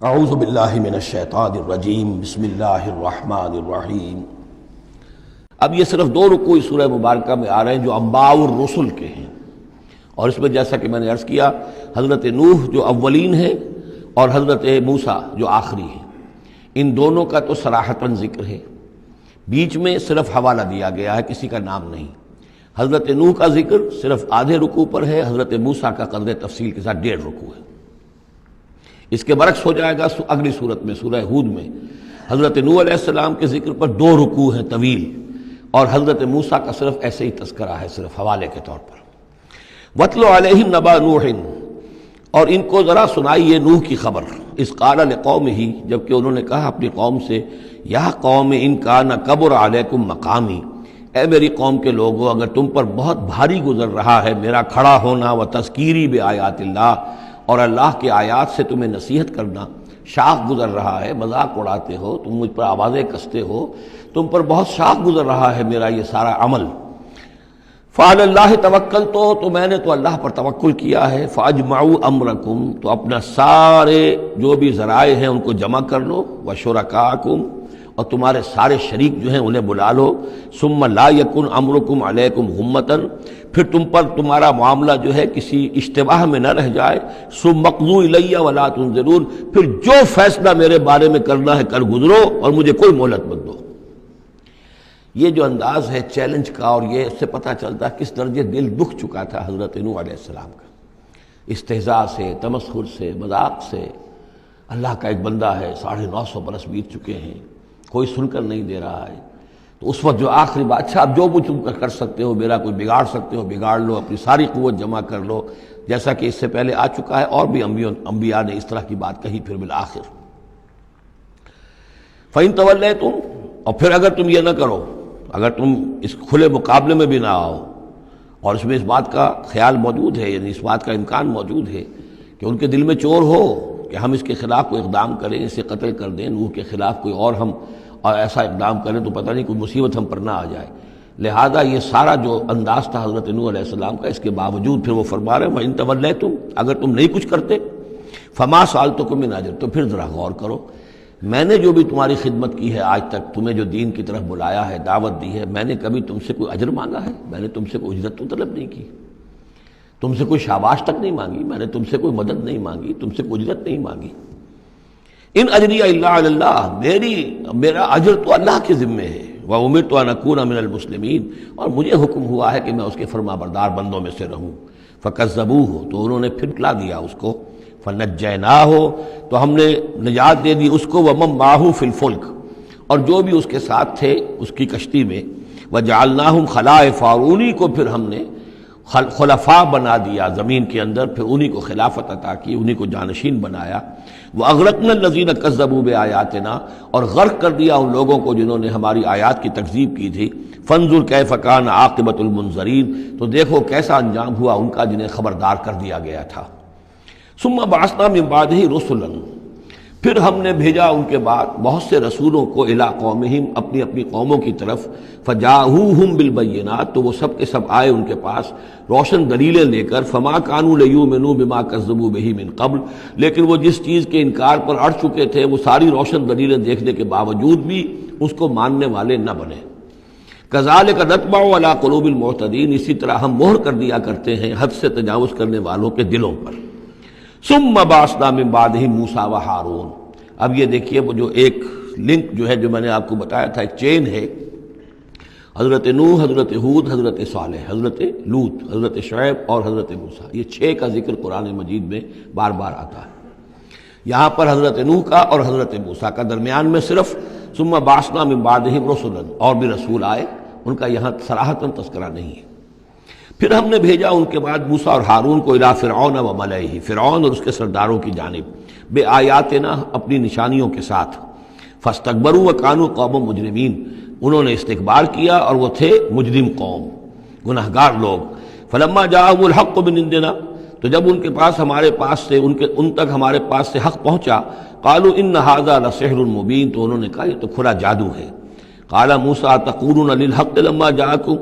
اعوذ باللہ من الشیطان الرجیم بسم اللہ الرحمن الرحیم۔ اب یہ صرف دو رکوع اس سورہ مبارکہ میں آ رہے ہیں جو انباء الرسل کے ہیں، اور اس میں جیسا کہ میں نے عرض کیا حضرت نوح جو اولین ہے اور حضرت موسیٰ جو آخری ہے، ان دونوں کا تو صراحتاً ذکر ہے، بیچ میں صرف حوالہ دیا گیا ہے، کسی کا نام نہیں۔ حضرت نوح کا ذکر صرف آدھے رکوع پر ہے، حضرت موسیٰ کا قدر تفصیل کے ساتھ 1.5 رکوع ہے۔ اس کے برعکس ہو جائے گا اگلی صورت میں سورہ ہود میں حضرت نوح علیہ السلام کے ذکر پر 2 رکوع ہیں طویل، اور حضرت موسیٰ کا صرف ایسے ہی تذکرہ ہے، صرف حوالے کے طور پر۔ وَاتْلُ عَلَيْهِمْ نَبَأَ نُوحٍ، اور ان کو ذرا سنائیے نوح کی خبر۔ اذ قال لقومہ، جبکہ انہوں نے کہا اپنی قوم سے، یا قوم ان کان کبر علیکم مقامی، اے میری قوم کے لوگوں، اگر تم پر بہت بھاری گزر رہا ہے میرا کھڑا ہونا، و تذکیری بآیات اللہ، اور اللہ کے آیات سے تمہیں نصیحت کرنا، شاق گزر رہا ہے، مذاق اڑاتے ہو تم، مجھ پر آوازیں کستے ہو، تم پر بہت شاق گزر رہا ہے میرا یہ سارا عمل۔ فعلی اللہ توکل، تو میں نے تو اللہ پر توکل کیا ہے۔ فاجمعوا امرکم، تو اپنا سارے جو بھی ذرائع ہیں ان کو جمع کر لو، وشرکاکم، اور تمہارے سارے شریک جو ہیں انہیں بلا لو۔ ثم لا یکن امرکم علیکم غمۃ، پھر تم پر تمہارا معاملہ جو ہے کسی اشتباہ میں نہ رہ جائے۔ ثم اقضوا الی ولا تنظرون، پھر جو فیصلہ میرے بارے میں کرنا ہے کر گزرو اور مجھے کوئی مہلت مت دو۔ یہ جو انداز ہے چیلنج کا، اور یہ اس سے پتہ چلتا ہے کس درجے دل دکھ چکا تھا حضرت نوح علیہ السلام کا، استہزاء سے، تمسخر سے، مذاق سے۔ اللہ کا ایک بندہ ہے، 950 برس بیت چکے ہیں، کوئی سن کر نہیں دے رہا ہے، تو اس وقت جو آخری بادشاہ، اب جو کچھ تم کر سکتے ہو، میرا کوئی بگاڑ سکتے ہو بگاڑ لو، اپنی ساری قوت جمع کر لو، جیسا کہ اس سے پہلے آ چکا ہے، اور بھی انبیاء نے اس طرح کی بات کہی۔ پھر بالآخر فَإِن تَوَلَّيْتُمْ، اور پھر اگر تم یہ نہ کرو، اگر تم اس کھلے مقابلے میں بھی نہ آؤ، اور اس میں اس بات کا خیال موجود ہے، یعنی اس بات کا امکان موجود ہے کہ ان کے دل میں چور ہو کہ ہم اس کے خلاف کوئی اقدام کریں، اسے قتل کر دیں، نوح کے خلاف کوئی اور ہم ایسا اقدام کریں تو پتہ نہیں کوئی مصیبت ہم پر نہ آ جائے، لہذا یہ سارا جو انداز تھا حضرت نوح علیہ السلام کا، اس کے باوجود پھر وہ فرما رہے ہیں وَإِن تَوَلَّيْتُمْ، اگر تم نہیں کچھ کرتے، فَمَا سَأَلْتُكُم مِّنْ أَجْرٍ، تو پھر ذرا غور کرو، میں نے جو بھی تمہاری خدمت کی ہے آج تک، تمہیں جو دین کی طرف بلایا ہے، دعوت دی ہے، میں نے کبھی تم سے کوئی اجر مانگا ہے؟ میں نے تم سے کوئی اجرت تو طلب نہیں کی، تم سے کوئی شاباش تک نہیں مانگی، میں نے تم سے کوئی مدد نہیں مانگی، تم سے کوئی اجرت نہیں مانگی۔ ان اجری الا علی اللہ، میرا اجر تو اللہ کے ذمے ہے۔ وامرت ان اکون من المسلمین، اور مجھے حکم ہوا ہے کہ میں اس کے فرما بردار بندوں میں سے رہوں۔ فکذبوہ، تو انہوں نے پھٹلا دیا اس کو۔ فنجیناہ، تو ہم نے نجات دے دی اس کو، ومن معہ فی الفلک، اور جو بھی اس کے ساتھ تھے اس کی کشتی میں۔ وجعلناہم خلائف، اور انہی کو پھر ہم نے خلفاء بنا دیا زمین کے اندر، پھر انہی کو خلافت عطا کی، انہی کو جانشین بنایا۔ وَأَغْرَقْنَا الَّذِينَ كَذَّبُوا بِآيَاتِنَا، اور غرق کر دیا ان لوگوں کو جنہوں نے ہماری آیات کی تکذیب کی تھی۔ فَانظُرْ كَيْفَ كَانَ عَاقِبَةُ الْمُنذَرِينَ، تو دیکھو کیسا انجام ہوا ان کا جنہیں خبردار کر دیا گیا تھا۔ ثُمَّ بَعَثْنَا مِن بَعْدِهِ رُسُلًا، پھر ہم نے بھیجا ان کے بعد بہت سے رسولوں کو، الی قومہم، اپنی اپنی قوموں کی طرف۔ فجاءوہم بالبینات، تو وہ سب کے سب آئے ان کے پاس روشن دلیلیں لے کر۔ فما کانوا لیؤمنوا بما کذبوا بہ من قبل، لیکن وہ جس چیز کے انکار پر اڑ چکے تھے، وہ ساری روشن دلیلیں دیکھنے کے باوجود بھی اس کو ماننے والے نہ بنے۔ کذالک نطبع علی قلوب المعتدین، اسی طرح ہم مہر کر دیا کرتے ہیں حد سے تجاوز کرنے والوں کے دلوں پر۔ ثم بعثنا من بعدہم موسیٰ و ہارون، اب یہ دیکھیے وہ جو ایک لنک جو ہے، جو میں نے آپ کو بتایا تھا، ایک چین ہے، حضرت نوح، حضرت ہود، حضرت صالح، حضرت لوط، حضرت شعیب اور حضرت موسیٰ، یہ 6 کا ذکر قرآن مجید میں بار بار آتا ہے۔ یہاں پر حضرت نوح کا اور حضرت موسیٰ کا، درمیان میں صرف ثم بعثنا من بعدہم رسلا، اور بھی رسول آئے، ان کا یہاں صراحتاً تذکرہ نہیں ہے۔ پھر ہم نے بھیجا ان کے بعد موسیٰ اور ہارون کو الی فرعون و ملئہ، فرعون اور اس کے سرداروں کی جانب، بآیاتنا، اپنی نشانیوں کے ساتھ۔ فاستکبروا وکانوا قوما مجرمین، انہوں نے استکبار کیا اور وہ تھے مجرم قوم، گناہگار لوگ۔ فلما جاءهم الحق من عندنا، تو جب ان کے پاس ہمارے پاس سے ان تک ہمارے پاس سے حق پہنچا، قالوا ان ھذا لسحر مبین، تو انہوں نے کہا یہ تو کھلا جادو ہے۔ قال موسیٰ تقولون للحق لما جاءکم،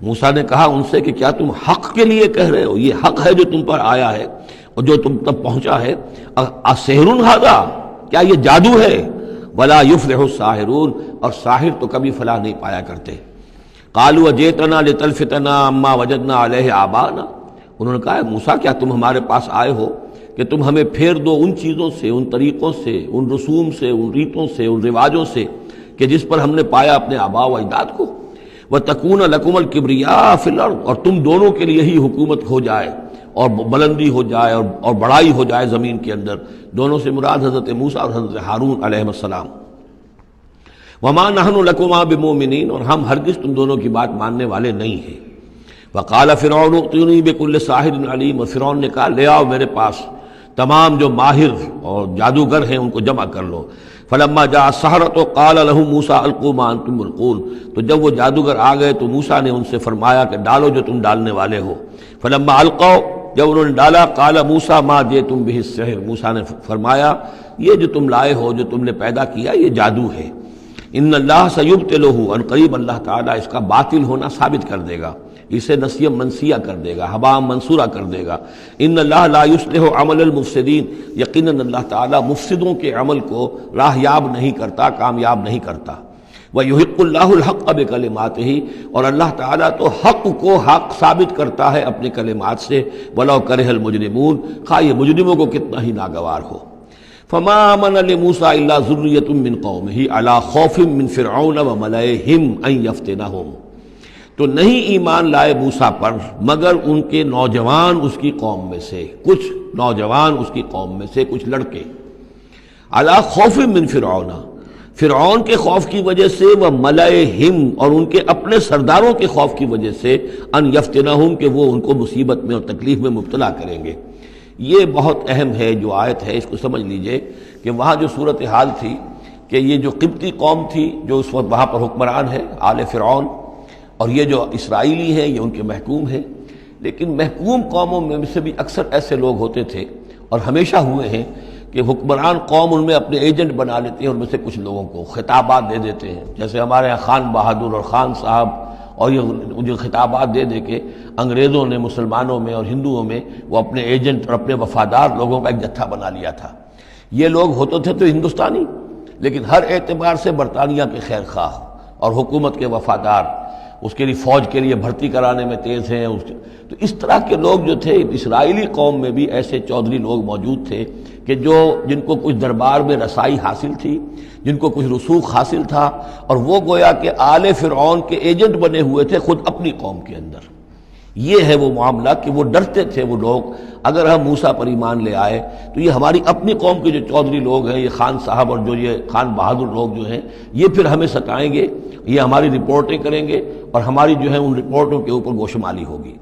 موسیٰ نے کہا ان سے کہ کیا تم حق کے لیے کہہ رہے ہو، یہ حق ہے جو تم پر آیا ہے؟ اور جو تم تک پہنچا ہے، اسحر ھذا، کیا یہ جادو ہے؟ ولا یفلح الساحرون، اور ساحر تو کبھی فلاح نہیں پایا کرتے۔ قالوا اجئتنا لتلفتنا عما وجدنا علیہ آباءنا، انہوں نے کہا موسیٰ کیا تم ہمارے پاس آئے ہو کہ تم ہمیں پھیر دو ان چیزوں سے، ان طریقوں سے، ان رسوم سے، ان ریتوں سے، ان رواجوں سے کہ جس پر ہم نے پایا اپنے آباء و اجداد کو۔ وَتَكُونَ لَكُمُ الْكِبْرِيَاءُ فِي الْأَرْضِ، اور تم دونوں کے لیے ہی حکومت ہو جائے اور بلندی ہو جائے اور بڑائی ہو جائے زمین کے اندر۔ دونوں سے مراد حضرت موسیٰ اور حضرت ہارون علیہ السلام۔ وَمَا نَحْنُ لَكُمَا بِمُؤْمِنِينَ، اور ہم ہرگز تم دونوں کی بات ماننے والے نہیں ہیں۔ وَقَالَ فِرْعَوْنُ ائْتُونِي بِكُلِّ سَاحِرٍ عَلِيمٍ، اور فرعون نے کہا لے آؤ میرے پاس تمام جو ماہر اور جادوگر ہیں ان کو جمع کر لو۔ فلما جاء السحرۃ قال لهم موسیٰ القوا ما انتم ملقون، تو جب وہ جادوگر آ گئے تو موسیٰ نے ان سے فرمایا کہ ڈالو جو تم ڈالنے والے ہو۔ فلما القوا، جب انہوں نے ڈالا، قال موسیٰ ما جئتم به السحر، موسیٰ نے فرمایا یہ جو تم لائے ہو، جو تم نے پیدا کیا، یہ جادو ہے۔ ان اللہ سیبطلہ، ان قریب اللہ تعالیٰ اس کا باطل ہونا ثابت کر دے گا، اسے نسیہ منسیہ کر دے گا، ہباء منصورہ کر دے گا۔ ان اللہ لا یصلح عمل المفسدین، یقیناً اللہ تعالیٰ مفسدوں کے عمل کو راہیاب نہیں کرتا، کامیاب نہیں کرتا۔ وَيُحِقُّ اللَّهُ الْحَقَّ بِكَلِمَاتِهِ، اور اللہ تعالیٰ تو حق کو حق ثابت کرتا ہے اپنے کلمات سے، وَلَوْ كَرِهَ الْمُجْرِمُونَ، خواہ یہ مجرموں کو کتنا ہی ناگوار ہو۔ فَمَا آمَنَ لِمُوسَىٰ إِلَّا ذُرِّيَّةٌ مِّن قَوْمِهِ عَلَىٰ خَوْفٍ مِّن فِرْعَوْنَ وَمَلَئِهِمْ أَن يَفْتِنَهُمْ، تو نہیں ایمان لائے موسیٰ پر مگر ان کے نوجوان اس کی قوم میں سے، کچھ نوجوان اس کی قوم میں سے، کچھ لڑکے، عَلَىٰ خَوْفٍ مِّن فِرْعَوْنَ، فرعون کے خوف کی وجہ سے، وہ ملئہم، اور ان کے اپنے سرداروں کے خوف کی وجہ سے، ان یفتنہم، کہ وہ ان کو مصیبت میں اور تکلیف میں مبتلا کریں گے۔ یہ بہت اہم ہے جو آیت ہے، اس کو سمجھ لیجئے کہ وہاں جو صورتحال تھی کہ یہ جو قبطی قوم تھی جو اس وقت وہاں پر حکمران ہے آل فرعون، اور یہ جو اسرائیلی ہیں یہ ان کے محکوم ہیں، لیکن محکوم قوموں میں سے بھی اکثر ایسے لوگ ہوتے تھے اور ہمیشہ ہوئے ہیں کہ حکمران قوم ان میں اپنے ایجنٹ بنا لیتے ہیں، ان میں سے کچھ لوگوں کو خطابات دے دیتے ہیں، جیسے ہمارے یہاں خان بہادر اور خان صاحب، اور یہ جو خطابات دے دے کے انگریزوں نے مسلمانوں میں اور ہندوؤں میں وہ اپنے ایجنٹ اور اپنے وفادار لوگوں کا ایک جتھا بنا لیا تھا۔ یہ لوگ ہوتے تھے تو ہندوستانی، لیکن ہر اعتبار سے برطانیہ کے خیر خواہ اور حکومت کے وفادار، اس کے لیے فوج کے لیے بھرتی کرانے میں تیز ہیں۔ تو اس طرح کے لوگ جو تھے، اسرائیلی قوم میں بھی ایسے چودھری لوگ موجود تھے کہ جن کو کچھ دربار میں رسائی حاصل تھی، جن کو کچھ رسوخ حاصل تھا، اور وہ گویا کہ آل فرعون کے ایجنٹ بنے ہوئے تھے خود اپنی قوم کے اندر۔ یہ ہے وہ معاملہ کہ وہ ڈرتے تھے وہ لوگ، اگر ہم موسیٰ پر ایمان لے آئے تو یہ ہماری اپنی قوم کے جو چودھری لوگ ہیں، یہ خان صاحب اور جو یہ خان بہادر لوگ جو ہیں، یہ پھر ہمیں ستائیں گے، یہ ہماری رپورٹیں کریں گے اور ہماری جو ہے ان رپورٹوں کے اوپر گوشمالی ہوگی۔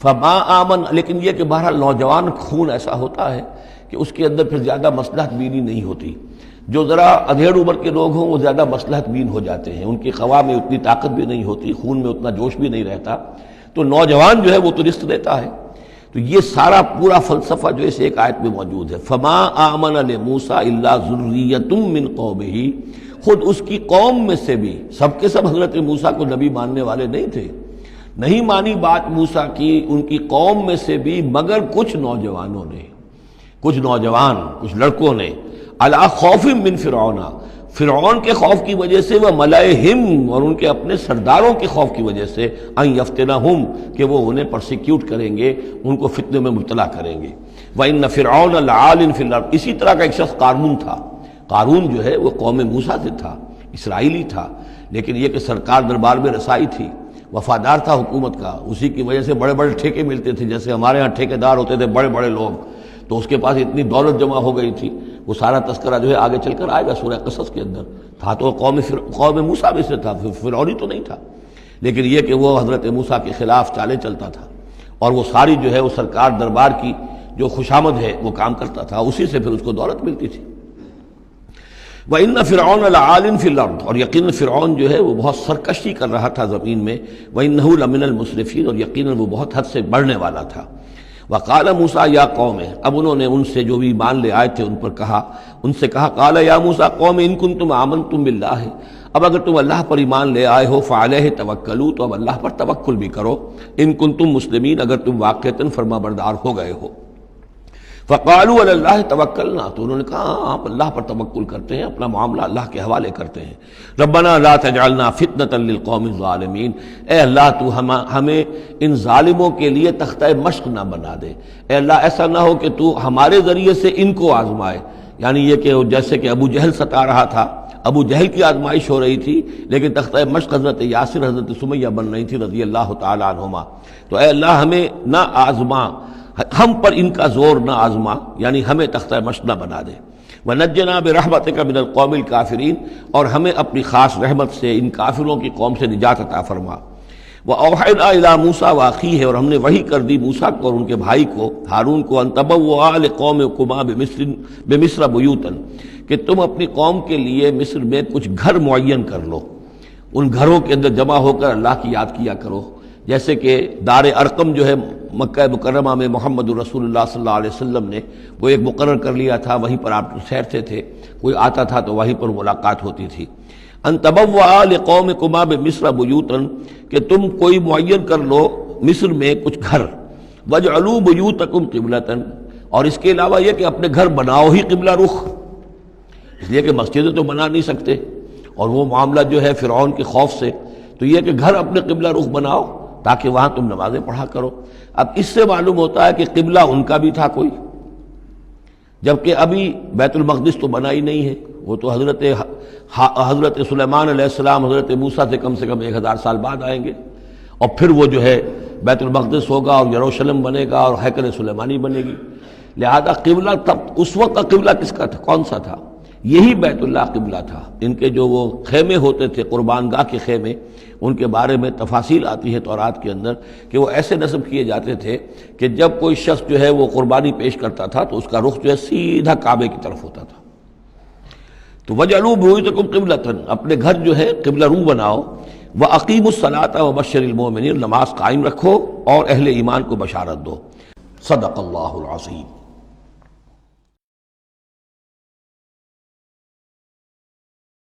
فما آمن، لیکن یہ کہ بہرحال نوجوان خون ایسا ہوتا ہے کہ اس کے اندر پھر زیادہ مصلحت بینی نہیں ہوتی۔ جو ذرا ادھیڑ عمر کے لوگ ہوں وہ زیادہ مصلحت بین ہو جاتے ہیں، ان کی خواہ میں اتنی طاقت بھی نہیں ہوتی، خون میں اتنا جوش بھی نہیں رہتا، تو نوجوان جو ہے وہ تو رزق دیتا ہے۔ تو یہ سارا پورا فلسفہ جو اس ایک آیت میں موجود ہے۔ فما آمن لموسیٰ الا ذریۃ من قومہ، خود اس کی قوم میں سے بھی سب کے سب حضرت موسیٰ کو نبی ماننے والے نہیں تھے، نہیں مانی بات موسیٰ کی ان کی قوم میں سے بھی مگر کچھ نوجوانوں نے، کچھ نوجوان، کچھ لڑکوں نے، علی خوف من فرعون، فرعون کے خوف کی وجہ سے، وہ ملئہم، اور ان کے اپنے سرداروں کے خوف کی وجہ سے، ان یفتنہم، کہ وہ انہیں پرسیکیوٹ کریں گے، ان کو فتنے میں مبتلا کریں گے۔ وَإِنَّ فِرْعَوْنَ لَعَالٍ فِي الْأَرْضِ، اسی طرح کا ایک شخص قارون تھا۔ قارون جو ہے وہ قوم موسیٰ سے تھا، اسرائیلی تھا، لیکن یہ کہ سرکار دربار میں رسائی تھی، وفادار تھا حکومت کا، اسی کی وجہ سے بڑے بڑے ٹھیکے ملتے تھے، جیسے ہمارے ہاں ٹھیکیدار ہوتے تھے بڑے بڑے لوگ، تو اس کے پاس اتنی دولت جمع ہو گئی تھی۔ وہ سارا تذکرہ جو ہے آگے چل کر آئے گا سورہ قصص کے اندر، تھا تو قوم موسیٰ میں سے تھا، فرعونی تو نہیں تھا، لیکن یہ کہ وہ حضرت موسیٰ کے خلاف چالیں چلتا تھا، اور وہ ساری جو ہے وہ سرکار دربار کی جو خوشامد ہے وہ کام کرتا تھا، اسی سے پھر اس کو دولت ملتی تھی۔ وَإِنَّ فِرْعَوْنَ لَعَالٍ فِي الْأَرْضِ، اور یقیناً فرعون جو ہے وہ بہت سرکشی کر رہا تھا زمین میں، وَإِنَّهُ لَمِنَ الْمُسْرِفِينَ، اور یقیناً وہ بہت حد سے بڑھنے والا تھا۔ وَقَالَ مُوسَىٰ يَا قَوْمِ، اب انہوں نے ان سے جو بھی ایمان لے آئے تھے ان پر کہا، ان سے کہا، قَالَ يَا مُوسَىٰ قَوْمِ إِن كُنتُمْ آمَنتُم بِاللَّهِ، اب اگر تم اللہ پر ایمان لے آئے ہو، فَعَلَيْهِ تَوَكَّلُوا، تو اب اللہ پر توکل بھی کرو، إِن كُنتُم مُسْلِمِينَ، اگر تم واقعتاً فرما بردار ہو گئے ہو۔ فقالوا علی اللہ توکلنا، تو انہوں نے کہا ہاں ہم اللہ پر توکل کرتے ہیں، اپنا معاملہ اللہ کے حوالے کرتے ہیں۔ ربنا لا تجعلنا فتنة للقوم الظالمین، اے اللہ تو ہمیں ان ظالموں کے لیے تختہ مشق نہ بنا دے، اے اللہ ایسا نہ ہو کہ تو ہمارے ذریعے سے ان کو آزمائے، یعنی یہ کہ جیسے کہ ابو جہل ستا رہا تھا، ابو جہل کی آزمائش ہو رہی تھی، لیکن تختہ مشق حضرت یاسر حضرت سمیہ بن رہی تھی رضی اللہ تعالی عنہما، تو اے اللہ ہمیں نہ آزما، ہم پر ان کا زور نہ آزما، یعنی ہمیں تختہ مشق نہ بنا دے۔ وَنَجِّنَا بِرَحْمَتِكَ مِنَ الْقَوْمِ الْكَافِرِينَ، اور ہمیں اپنی خاص رحمت سے ان کافروں کی قوم سے نجات عطا فرما۔ وَأَوْحَيْنَا إِلَىٰ مُوسَىٰ وَأَخِيهِ، اور ہم نے وحی کر دی موسیٰ کو اور ان کے بھائی کو ہارون کو، أَن تَبَوَّآ لِقَوْمِكُمَا بِمِصْرَ بُيُوتًا، کہ تم اپنی قوم کے لیے مصر میں کچھ گھر معین کر لو، ان گھروں کے اندر جمع ہو کر اللہ کی یاد کیا کرو، جیسے کہ دار ارقم جو ہے مکہ مکرمہ میں محمد رسول اللہ صلی اللہ علیہ وسلم نے وہ ایک مقرر کر لیا تھا، وہیں پر آپ ٹھہرتے تھے، کوئی آتا تھا تو وہیں پر ملاقات ہوتی تھی۔ ان تبوأ لقومکما بمصر بیوتا، کہ تم کوئی معین کر لو مصر میں کچھ گھر، واجعلوا بیوتکم قبلۃ، اور اس کے علاوہ یہ کہ اپنے گھر بناؤ ہی قبلہ رخ، اس لیے کہ مسجدیں تو بنا نہیں سکتے، اور وہ معاملہ جو ہے فرعون کے خوف سے، تو یہ کہ گھر اپنے قبلہ رخ بناؤ تاکہ وہاں تم نمازیں پڑھا کرو۔ اب اس سے معلوم ہوتا ہے کہ قبلہ ان کا بھی تھا کوئی، جبکہ ابھی بیت المقدس تو بنا ہی نہیں ہے، وہ تو حضرت سلیمان علیہ السلام حضرت موسیٰ سے کم 1000 سال بعد آئیں گے، اور پھر وہ جو ہے بیت المقدس ہوگا اور یروشلم بنے گا اور ہیکل سلیمانی بنے گی، لہذا قبلہ تب اس وقت کا قبلہ کس کا تھا، کون سا تھا؟ یہی بیت اللہ قبلہ تھا۔ ان کے جو وہ خیمے ہوتے تھے قربان گاہ کے خیمے، ان کے بارے میں تفاصیل آتی ہے تورات کے اندر کہ وہ ایسے نصب کیے جاتے تھے کہ جب کوئی شخص جو ہے وہ قربانی پیش کرتا تھا تو اس کا رخ جو ہے سیدھا کعبے کی طرف ہوتا تھا۔ تو وَجْعَلُوا بُيُوتَكُمْ قِبْلَةً، اپنے گھر جو ہے قبلہ رو بناؤ، وَأَقِيمُوا الصَّلَاةَ وَبَشِّرِ الْمُؤْمِنِينَ، نماز قائم رکھو اور اہل ایمان کو بشارت دو۔ صدق اللہ العظیم۔